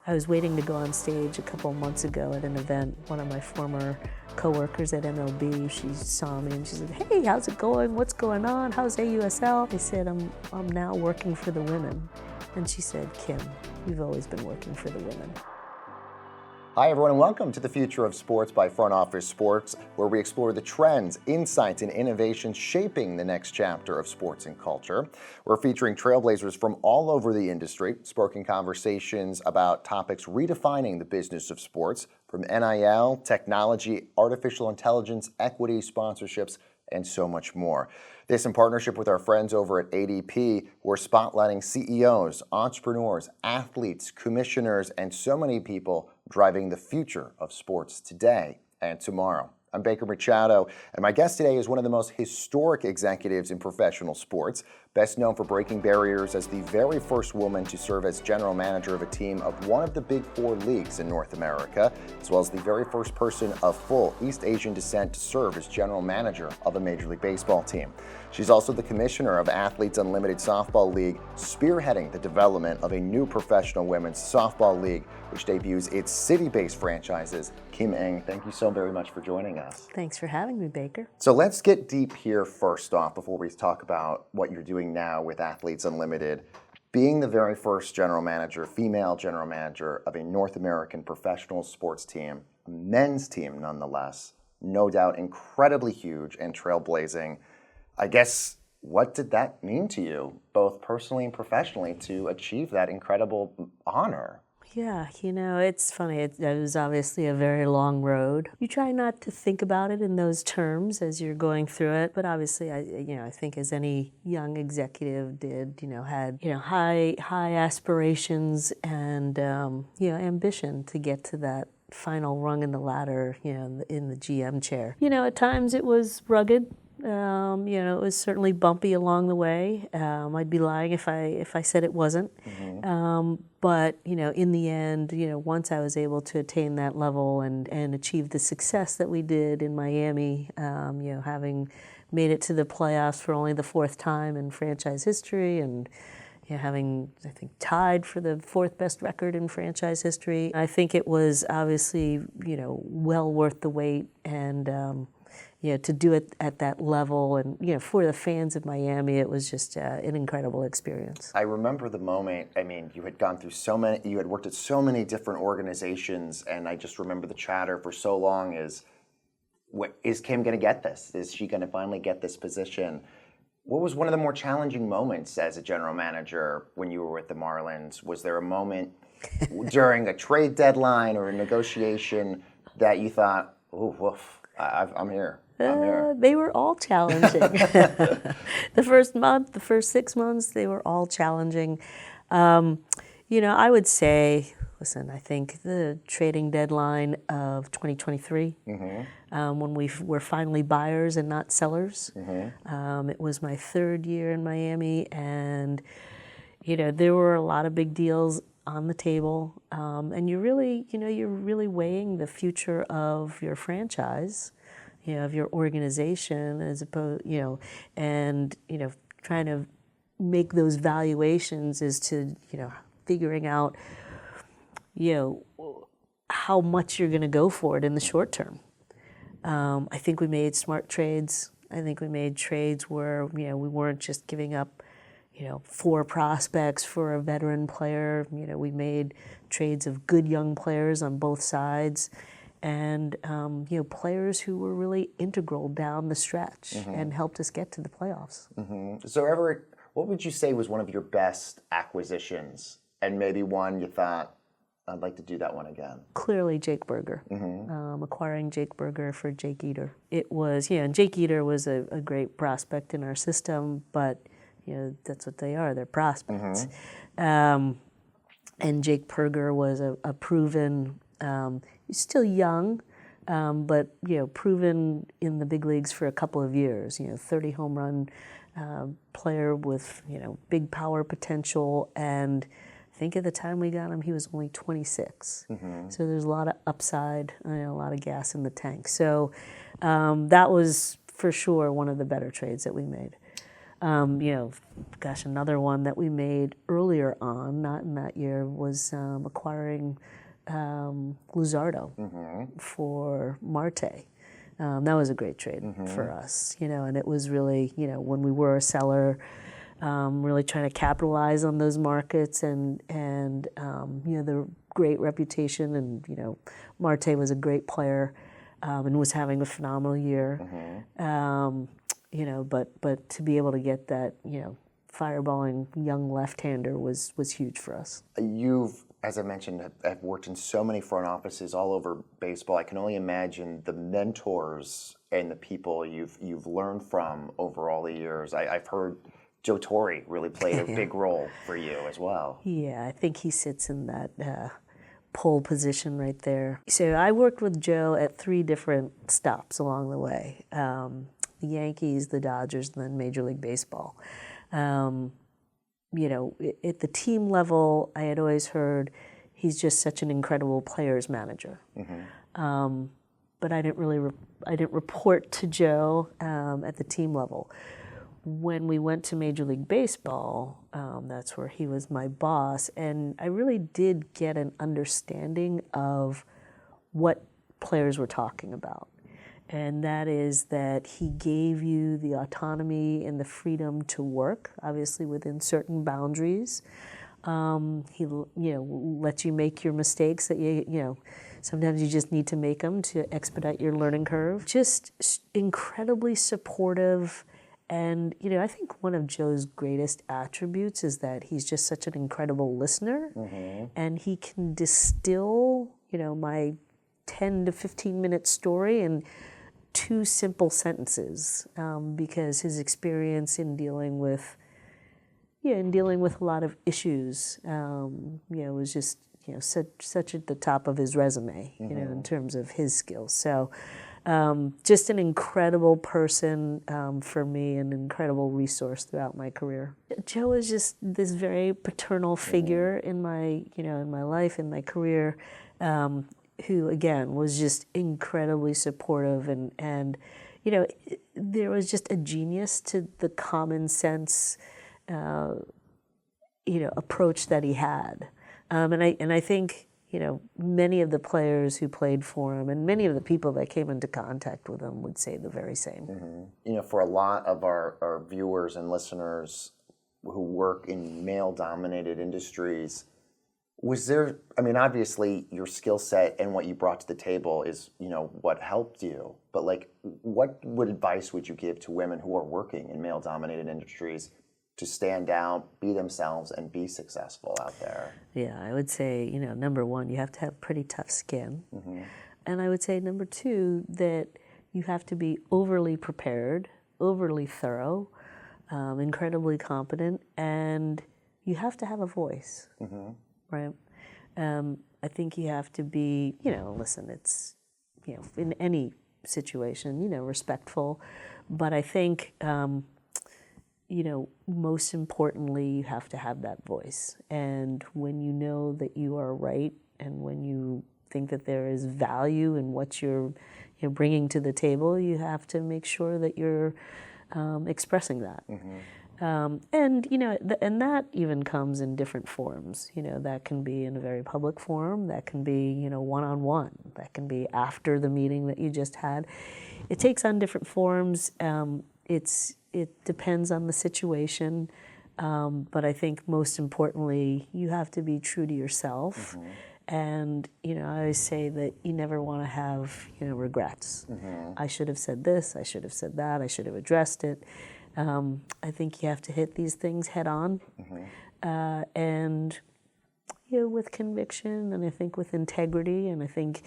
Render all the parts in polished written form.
I was waiting to go on stage a couple of months ago at an event. One of my former co-workers at MLB, she saw me and she said, "Hey, how's it going? What's going on? How's AUSL?" I said, I'm now working for the women. And she said, "Kim, we've always been working for the women." Hi everyone and welcome to the Future of Sports by Front Office Sports, where we explore the trends, insights, and innovations shaping the next chapter of sports and culture. We're featuring trailblazers from all over the industry, sparking conversations about topics redefining the business of sports, from NIL, technology, artificial intelligence, equity, sponsorships, and so much more. This in partnership with our friends over at ADP, who are spotlighting CEOs, entrepreneurs, athletes, commissioners, and so many people driving the future of sports today and tomorrow. I'm Baker Machado, and my guest today is one of the most historic executives in professional sports, best known for breaking barriers as the very first woman to serve as general manager of a team of one of the Big Four leagues in North America, as well as the very first person of full East Asian descent to serve as general manager of a Major League Baseball team. She's also the commissioner of Athletes Unlimited Softball League, spearheading the development of a new professional women's softball league, which debuts its city-based franchises. Kim Eng, thank you so very much for joining us. Thanks for having me, Baker. So let's get deep here first off before we talk about what you're doing now with Athletes Unlimited. Being the very first general manager, female general manager of a North American professional sports team, a men's team nonetheless, no doubt incredibly huge and trailblazing. I guess, what did that mean to you, both personally and professionally, to achieve that incredible honor? Yeah, it's funny. It was obviously a very long road. You try not to think about it in those terms as you're going through it, but obviously, I think as any young executive did, had high aspirations and ambition to get to that final rung in the ladder, in the GM chair. At times it was rugged. It was certainly bumpy along the way. I'd be lying if I said it wasn't. Mm-hmm. But in the end, once I was able to attain that level and achieve the success that we did in Miami, having made it to the playoffs for only the fourth time in franchise history, and having, I think, tied for the fourth best record in franchise history, I think it was obviously well worth the wait and. To do it at that level, and for the fans of Miami, it was just an incredible experience. I remember the moment. I mean, you had gone through you had worked at so many different organizations, and I just remember the chatter for so long is Kim going to get this? Is she going to finally get this position? What was one of the more challenging moments as a general manager when you were with the Marlins? Was there a moment during a trade deadline or a negotiation that you thought, "Oh, woof, I'm here"? They were all challenging. The first month, the first 6 months, they were all challenging. I would say, listen, I think the trading deadline of 2023, mm-hmm. When we were finally buyers and not sellers, mm-hmm. It was my third year in Miami, and there were a lot of big deals on the table, and you're really weighing the future of your franchise, of your organization, as opposed, and trying to make those valuations as to figuring out how much you're going to go for it in the short term. I think we made smart trades. I think we made trades where we weren't just giving up 4 prospects for a veteran player. We made trades of good young players on both sides, and players who were really integral down the stretch, mm-hmm. and helped us get to the playoffs. Mm-hmm. So, Everett, what would you say was one of your best acquisitions, and maybe one you thought, I'd like to do that one again? Clearly, Jake Berger. Mm-hmm. Acquiring Jake Berger for Jake Eater. It was, and Jake Eater was a great prospect in our system, but that's what they are. They're prospects. Mm-hmm. And Jake Berger was a proven. He's still young, but proven in the big leagues for a couple of years. 30 home run player with big power potential, and I think at the time we got him, he was only 26. Mm-hmm. So there's a lot of upside, a lot of gas in the tank. So that was for sure one of the better trades that we made. Gosh, another one that we made earlier on, not in that year, was acquiring Luzardo for Marte. That was a great trade for us, and it was really, when we were a seller, really trying to capitalize on those markets and the great reputation, and Marte was a great player and was having a phenomenal year. But to be able to get that, fireballing young left-hander was huge for us. You've, as I mentioned, have worked in so many front offices all over baseball. I can only imagine the mentors and the people you've learned from over all the years. I've heard Joe Torre really played a big role for you as well. Yeah, I think he sits in that pole position right there. So I worked with Joe at 3 different stops along the way. The Yankees, the Dodgers, and then Major League Baseball. At the team level, I had always heard he's just such an incredible players manager. But I didn't report to Joe at the team level. When we went to Major League Baseball, that's where he was my boss, and I really did get an understanding of what players were talking about. And that is that he gave you the autonomy and the freedom to work, obviously within certain boundaries. He, lets you make your mistakes that sometimes you just need to make them to expedite your learning curve. Just incredibly supportive. And, I think one of Joe's greatest attributes is that he's just such an incredible listener. And he can distill, my 10 to 15 minute story in 2 simple sentences, because his experience in dealing with a lot of issues, was just, such at the top of his resume, in terms of his skills. So just an incredible person for me, an incredible resource throughout my career. Joe is just this very paternal figure in my, in my life, in my career, who again was just incredibly supportive, and there was just a genius to the common sense approach that he had, and I think many of the players who played for him and many of the people that came into contact with him would say the very same. For a lot of our viewers and listeners who work in male-dominated industries, was there, obviously your skill set and what you brought to the table is, what helped you, but what advice would you give to women who are working in male-dominated industries to stand out, be themselves, and be successful out there? Yeah, I would say, number 1, you have to have pretty tough skin. And I would say number 2, that you have to be overly prepared, overly thorough, incredibly competent, and you have to have a voice. Right. I think you have to be, listen, it's, in any situation, respectful. But I think, most importantly, you have to have that voice. And when you know that you are right, and when you think that there is value in what you're bringing to the table, you have to make sure that you're expressing that. And that even comes in different forms. That can be in a very public forum. That can be one-on-one. That can be after the meeting that you just had. It takes on different forms. It depends on the situation. But I think most importantly, you have to be true to yourself. And I always say that you never want to have regrets. I should have said this. I should have said that. I should have addressed it. I think you have to hit these things head on, and with conviction, and I think with integrity, and I think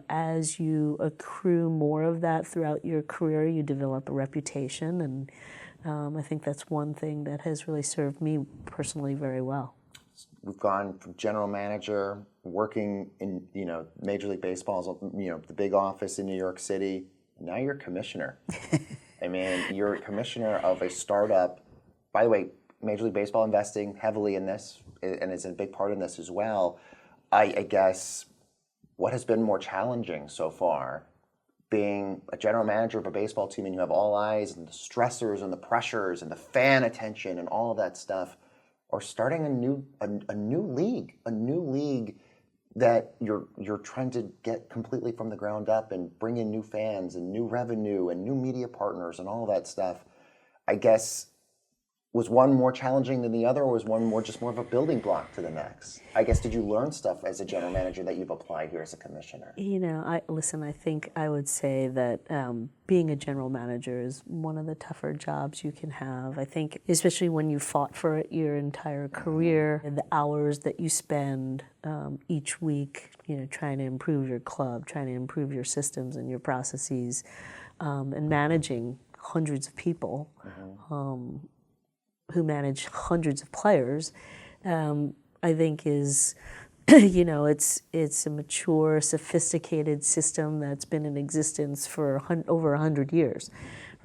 as you accrue more of that throughout your career, you develop a reputation, and I think that's one thing that has really served me personally very well. We've gone from general manager, working in Major League Baseball, the big office in New York City. Now you're commissioner. You're a commissioner of a startup. By the way, Major League Baseball investing heavily in this, and is a big part in this as well. I guess, what has been more challenging so far? being a general manager of a baseball team, and you have all eyes and the stressors and the pressures and the fan attention and all of that stuff, or starting a new league that you're trying to get completely from the ground up and bring in new fans and new revenue and new media partners and all of that stuff, I guess, was one more challenging than the other, or was one more of a building block to the next? I guess, did you learn stuff as a general manager that you've applied here as a commissioner? I think I would say that being a general manager is one of the tougher jobs you can have. I think, especially when you fought for it your entire career, and the hours that you spend each week, trying to improve your club, trying to improve your systems and your processes, and managing hundreds of people. Who manage hundreds of players, I think is, it's a mature, sophisticated system that's been in existence for over 100 years,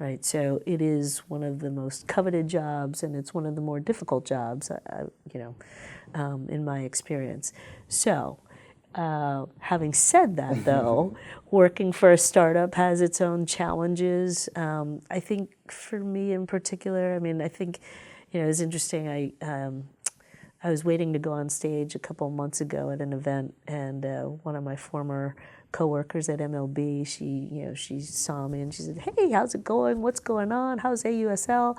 right? So it is one of the most coveted jobs, and it's one of the more difficult jobs, in my experience. So, having said that, though, working for a startup has its own challenges. I think for me in particular, I think, it was interesting. I was waiting to go on stage a couple of months ago at an event, and one of my former coworkers at MLB, she saw me and she said, "Hey, how's it going? What's going on? How's AUSL?"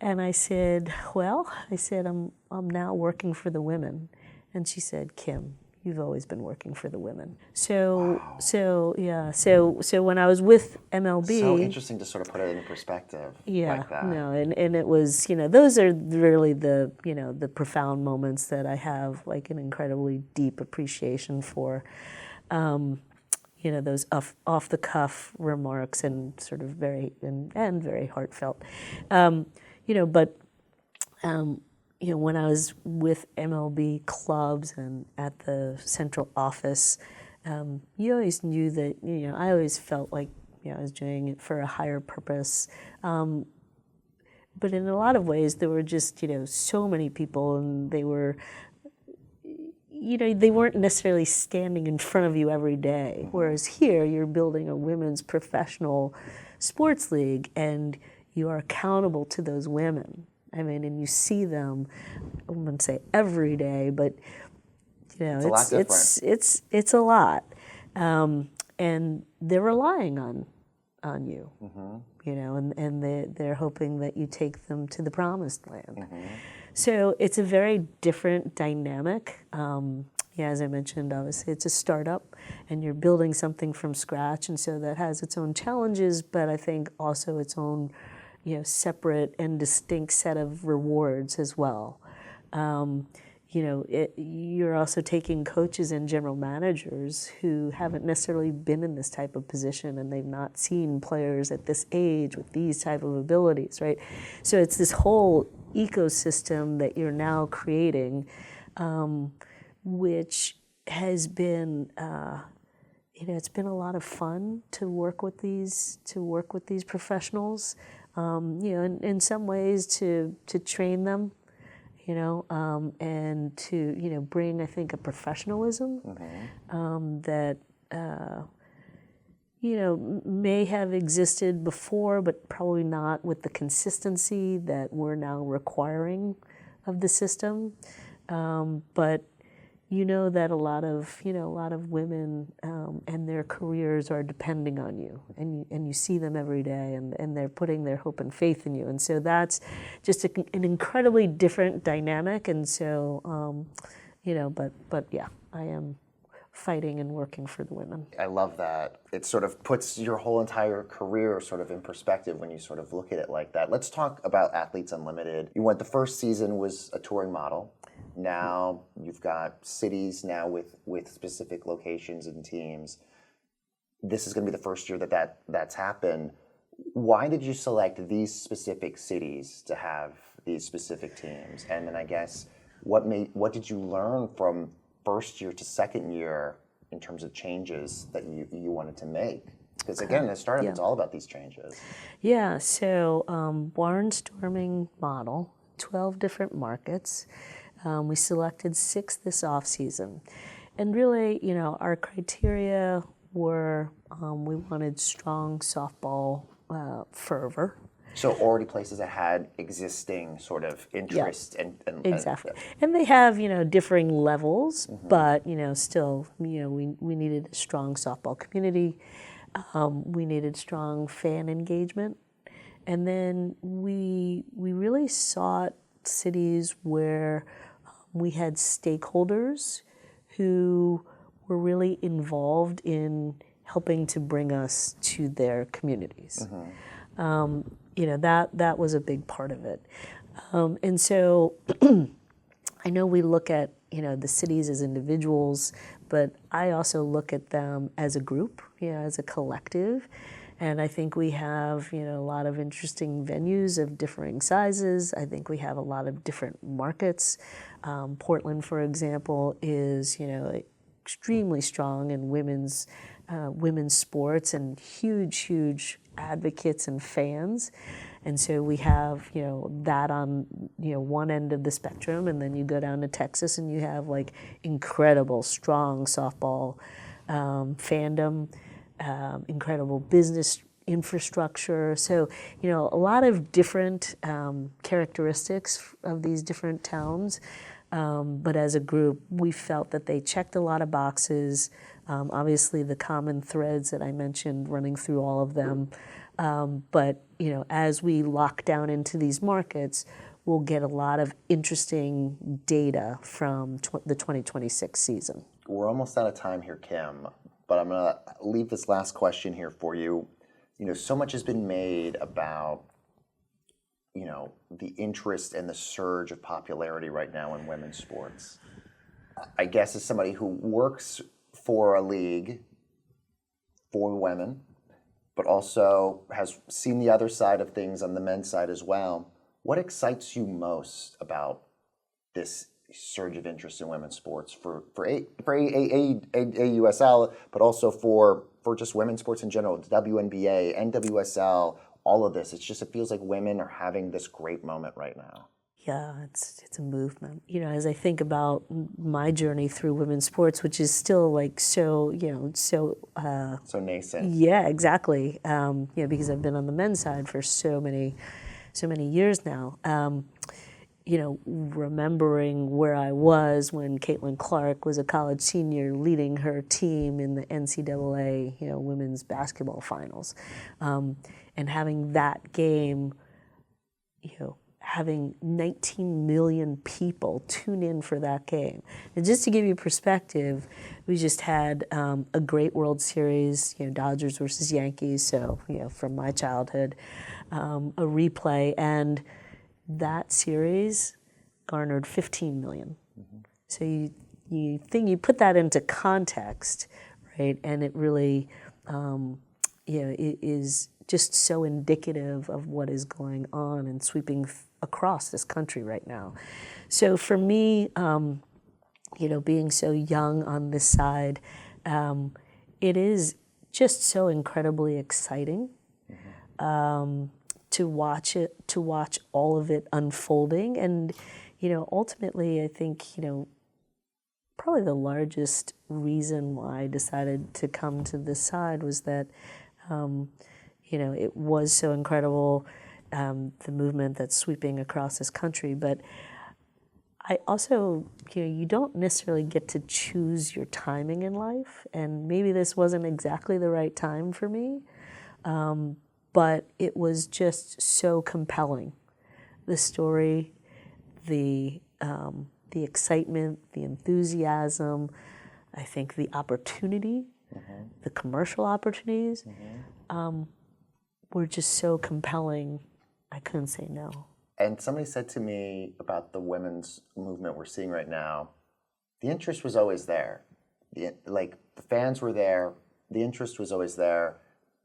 And I said, I'm now working for the women. And she said, "Kim, you've always been working for the women." So when I was with MLB, so interesting to sort of put it in perspective. Like that. And it was, those are really the profound moments that I have like an incredibly deep appreciation for. Those off the cuff remarks and sort of very very heartfelt. When I was with MLB clubs and at the central office, you always knew that, I always felt like, I was doing it for a higher purpose. But in a lot of ways, there were just, so many people, and they were, they weren't necessarily standing in front of you every day. Whereas here, you're building a women's professional sports league, and you are accountable to those women. And you see them, I wouldn't say every day, but it's a lot different. It's a lot, and they're relying on you, and they're hoping that you take them to the promised land. So it's a very different dynamic. As I mentioned, obviously it's a startup, and you're building something from scratch, and so that has its own challenges, but I think also its own separate and distinct set of rewards as well. You're also taking coaches and general managers who haven't necessarily been in this type of position, and they've not seen players at this age with these type of abilities, right? So it's this whole ecosystem that you're now creating, which has been, it's been a lot of fun to work with these professionals. In some ways to train them, and to, bring, I think, a professionalism that, may have existed before, but probably not with the consistency that we're now requiring of the system. But that a lot of women and their careers are depending on you, and you see them every day, and they're putting their hope and faith in you, and so that's just an incredibly different dynamic, and so but yeah, I am fighting and working for the women. I love that. It sort of puts your whole entire career sort of in perspective when you sort of look at it like that. Let's talk about Athletes Unlimited. The first season was a touring model. Now you've got cities now with specific locations and teams. This is going to be the first year that's happened. Why did you select these specific cities to have these specific teams? And then I guess what did you learn from first year to second year in terms of changes that you wanted to make? Because again, as startup, it's all about these changes. Yeah. So barnstorming model, 12 different markets. We selected 6 this off season, and really, our criteria we wanted strong softball fervor. So already places that had existing sort of interest Exactly. And they have, differing levels, but, still, we needed a strong softball community. We needed strong fan engagement. And then we really sought cities where we had stakeholders who were really involved in helping to bring us to their communities. That was a big part of it. And so I know we look at, the cities as individuals, but I also look at them as a group, as a collective. And I think we have, a lot of interesting venues of differing sizes. I think we have a lot of different markets. Portland, for example, is, extremely strong in women's sports and huge advocates and fans. And so we have, that on, one end of the spectrum, and then you go down to Texas and you have like incredible, strong softball fandom, incredible business infrastructure. So, a lot of different characteristics of these different towns. But as a group, we felt that they checked a lot of boxes. Obviously, the common threads that I mentioned running through all of them. But, as we lock down into these markets, we'll get a lot of interesting data from the 2026 season. We're almost out of time here, Kim, but I'm going to leave this last question here for you. So much has been made about, the interest and the surge of popularity right now in women's sports. I guess as somebody who works for a league for women, but also has seen the other side of things on the men's side as well, what excites you most about this surge of interest in women's sports for AUSL, but also for just women's sports in general, WNBA, NWSL, all of this? It feels like women are having this great moment right now. Yeah, it's a movement. As I think about my journey through women's sports, which is still like so nascent. Yeah, exactly. Because I've been on the men's side for so many years now. Remembering where I was when Caitlin Clark was a college senior leading her team in the NCAA, women's basketball finals, and having that game, having 19 million people tune in for that game. And just to give you perspective, we just had a great World Series, Dodgers versus Yankees, so, from my childhood, a replay, and that series garnered 15 million. So you put that into context, right? And it really, it is just so indicative of what is going on and sweeping across this country right now. So for me, being so young on this side, it is just so incredibly exciting. To watch all of it unfolding. And, ultimately, I think, probably the largest reason why I decided to come to this side was that, it was so incredible, the movement that's sweeping across this country. But I also, you don't necessarily get to choose your timing in life. And maybe this wasn't exactly the right time for me. But it was just so compelling. The story, the excitement, the enthusiasm, I think the opportunity, the commercial opportunities, were just so compelling, I couldn't say no. And somebody said to me about the women's movement we're seeing right now, the interest was always there. The fans were there, the interest was always there.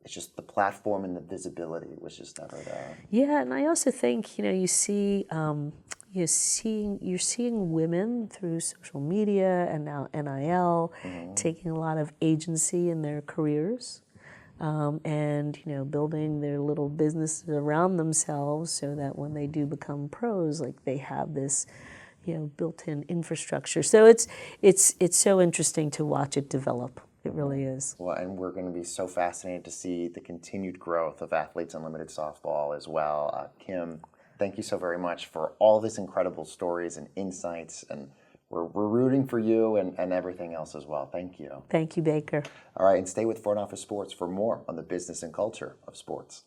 It's just the platform and the visibility was just never there. Yeah, and I also think you're seeing women through social media and now NIL taking a lot of agency in their careers, and building their little businesses around themselves so that when they do become pros, like they have this built-in infrastructure. So it's so interesting to watch it develop. It really is. Well, and we're going to be so fascinated to see the continued growth of Athletes Unlimited Softball as well. Kim, thank you so very much for all these incredible stories and insights, and we're rooting for you and everything else as well. Thank you. Thank you, Baker. All right, and stay with Front Office Sports for more on the business and culture of sports.